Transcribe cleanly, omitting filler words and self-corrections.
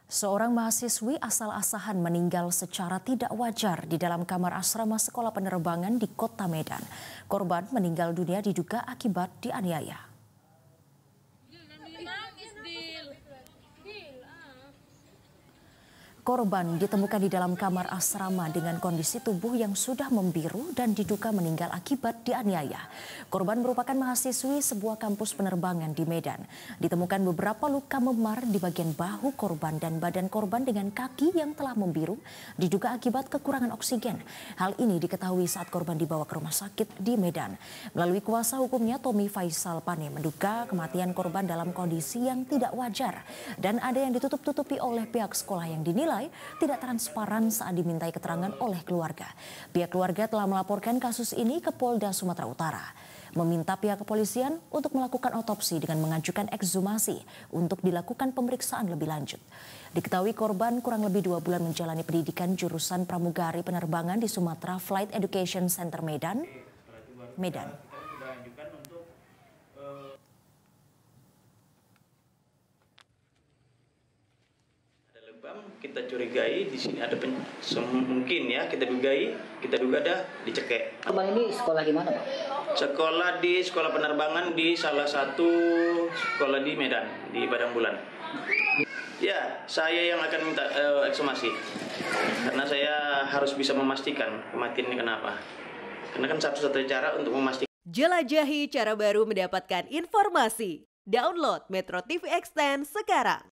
Seorang mahasiswi asal Asahan meninggal secara tidak wajar di dalam kamar asrama sekolah penerbangan di Kota Medan. Korban meninggal dunia diduga akibat dianiaya. Korban ditemukan di dalam kamar asrama dengan kondisi tubuh yang sudah membiru dan diduga meninggal akibat dianiaya. Korban merupakan mahasiswi sebuah kampus penerbangan di Medan. Ditemukan beberapa luka memar di bagian bahu korban dan badan korban dengan kaki yang telah membiru, diduga akibat kekurangan oksigen. Hal ini diketahui saat korban dibawa ke rumah sakit di Medan. Melalui kuasa hukumnya, Tommy Faisal Pane menduga kematian korban dalam kondisi yang tidak wajar dan ada yang ditutup-tutupi oleh pihak sekolah yang dinilai tidak transparan saat dimintai keterangan oleh keluarga. Pihak keluarga telah melaporkan kasus ini ke Polda Sumatera Utara, meminta pihak kepolisian untuk melakukan otopsi dengan mengajukan ekshumasi untuk dilakukan pemeriksaan lebih lanjut. Diketahui korban kurang lebih 2 bulan menjalani pendidikan jurusan pramugari penerbangan di Sumatera Flight Education Center Medan. Kita curigai di sini ada mungkin ya kita duga ada dicekek. Korban ini sekolah di mana, Pak? Sekolah di sekolah penerbangan di salah satu sekolah di Medan, di Padang Bulan. Ya, saya yang akan minta ekshumasi karena saya harus bisa memastikan kematian ini kenapa. Karena kan satu-satunya cara untuk memastikan. Jelajahi cara baru mendapatkan informasi. Download Metro TV Extend sekarang.